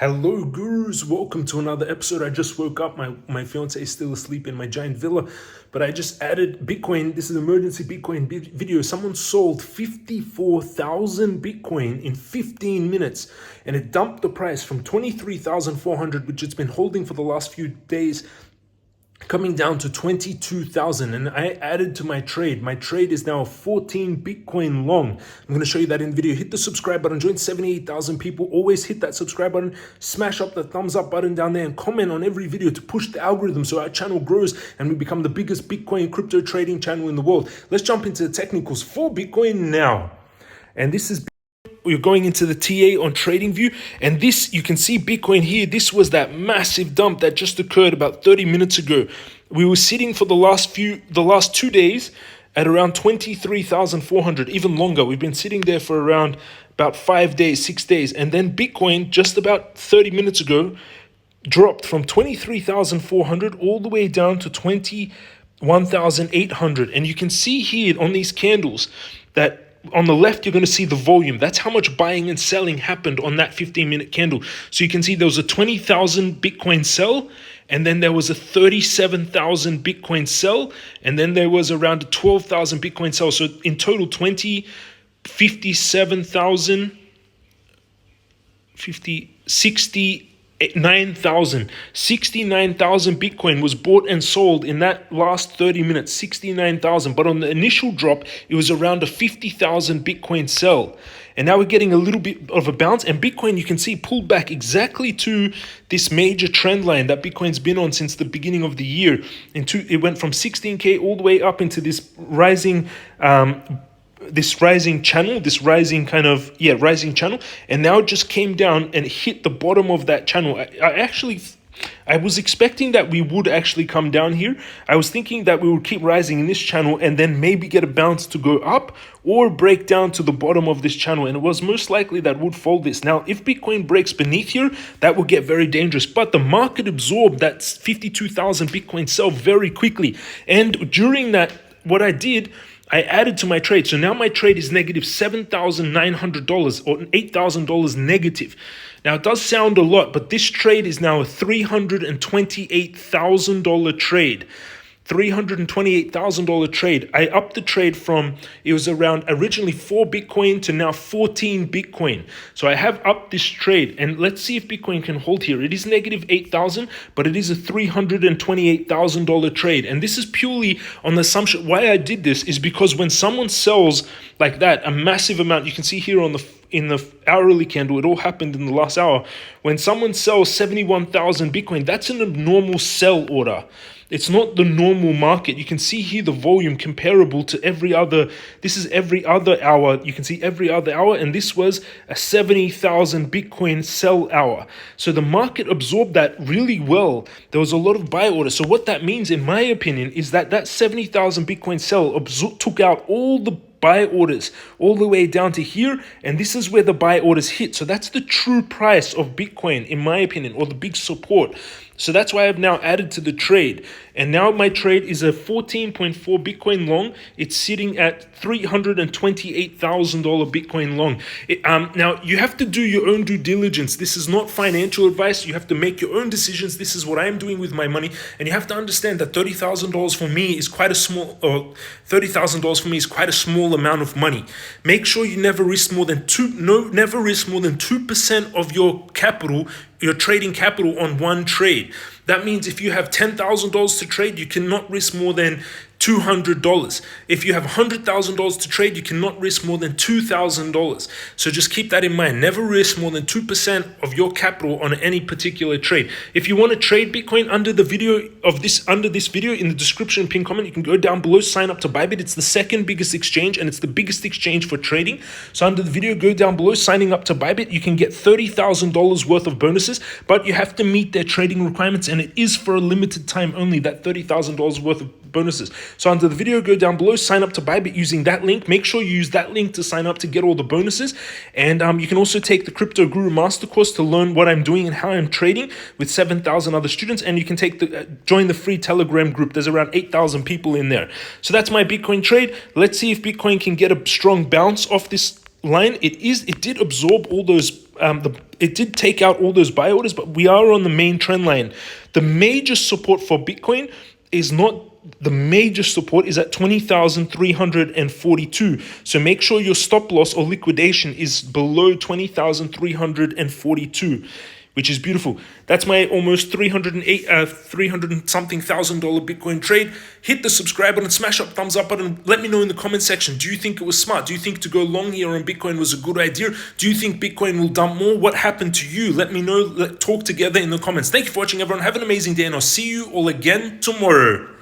Hello, gurus. Welcome to another episode. I just woke up. My fiance is still asleep in my giant villa, but I just added Bitcoin. This is an emergency Bitcoin video. Someone sold 54,000 Bitcoin in 15 minutes, and it dumped the price from 23,400, which it's been holding for the last few days, coming down to 22,000. And I added to my trade. My trade is now 14 Bitcoin long. I'm going to show you that in the video. Hit the subscribe button. Join 78,000 people. Always hit that subscribe button. Smash up the thumbs up button down there and comment on every video to push the algorithm so our channel grows and we become the biggest Bitcoin crypto trading channel in the world. Let's jump into the technicals for Bitcoin now. And this is we're going into the TA on TradingView, and this, you can see Bitcoin here. This was that massive dump that just occurred about 30 minutes ago. We were sitting for the last 2 days at around 23,400, even longer. We've been sitting there for around about 5 days, 6 days, and then Bitcoin just about 30 minutes ago dropped from 23,400 all the way down to 21,800. And you can see here on these candles that on the left, you're going to see the volume. That's how much buying and selling happened on that 15-minute candle. So you can see there was a 20,000 Bitcoin sell, and then there was a 37,000 Bitcoin sell, and then there was around a 12,000 Bitcoin sell. So in total, 57,000, 69,000 Bitcoin was bought and sold in that last 30 minutes, 69,000. But on the initial drop, it was around a 50,000 Bitcoin sell. And now we're getting a little bit of a bounce, and Bitcoin, you can see, pulled back exactly to this major trend line that Bitcoin's been on since the beginning of the year. It went from 16K all the way up into this rising channel, rising channel, and now it just came down and hit the bottom of that channel. I was expecting that we would actually come down here. I was thinking that we would keep rising in this channel and then maybe get a bounce to go up or break down to the bottom of this channel. And it was most likely that would fold this. Now, if Bitcoin breaks beneath here, that will get very dangerous. But the market absorbed that 52,000 Bitcoin sell very quickly. And during that, what I did, I added to my trade. So now my trade is negative $7,900 or $8,000 negative. Now, it does sound a lot, but this trade is now a $328,000 trade. $328,000 trade. I upped the trade from, it was around originally 4 Bitcoin to now 14 Bitcoin. So I have upped this trade, and let's see if Bitcoin can hold here. It is negative 8,000, but it is a $328,000 trade. And this is purely on the assumption. Why I did this is because when someone sells like that, a massive amount, you can see here in the hourly candle, it all happened in the last hour. When someone sells 71,000 Bitcoin, that's an abnormal sell order. It's not the normal market. You can see here the volume comparable to every other. This is every other hour. You can see every other hour, and this was a 70,000 Bitcoin sell hour. So the market absorbed that really well. There was a lot of buy orders. So what that means, in my opinion, is that 70,000 Bitcoin sell took out all the buy orders all the way down to here, and this is where the buy orders hit. So that's the true price of Bitcoin, in my opinion, or the big support. So that's why I've now added to the trade. And now my trade is a 14.4 Bitcoin long. It's sitting at $328,000 Bitcoin long. Now, you have to do your own due diligence. This is not financial advice. You have to make your own decisions. This is what I'm doing with my money. And you have to understand that $30,000 for me is quite a small, or $30,000 for me is quite a small amount of money. Make sure you never risk more than 2% of your capital, your trading capital, on one trade. That means if you have $10,000 to trade, you cannot risk more than $200. If you have $100,000 to trade, you cannot risk more than $2,000. So just keep that in mind. Never risk more than 2% of your capital on any particular trade. If you want to trade Bitcoin, under this video in the description, pin comment, you can go down below, sign up to Bybit. It's the second biggest exchange, and it's the biggest exchange for trading. So under the video, go down below, signing up to Bybit. You can get $30,000 worth of bonuses, but you have to meet their trading requirements, and it is for a limited time only, that $30,000 worth of bonuses. So under the video, go down below, sign up to Bybit using that link. Make sure you use that link to sign up to get all the bonuses. And you can also take the Crypto Guru Mastercourse to learn what I'm doing and how I'm trading with 7,000 other students. And you can take join the free Telegram group. There's around 8,000 people in there. So that's my Bitcoin trade. Let's see if Bitcoin can get a strong bounce off this line. It did absorb all those it did take out all those buy orders, but we are on the main trend line. The major support for Bitcoin is not, the major support is at 20,342. So make sure your stop loss or liquidation is below 20,342, which is beautiful. That's my almost 300 and something $1,000 Bitcoin trade. Hit the subscribe button, smash up thumbs up button. Let me know in the comment section. Do you think it was smart? Do you think to go long here on Bitcoin was a good idea? Do you think Bitcoin will dump more? What happened to you? Let me know. Let's talk together in the comments. Thank you for watching, everyone. Have an amazing day, and I'll see you all again tomorrow.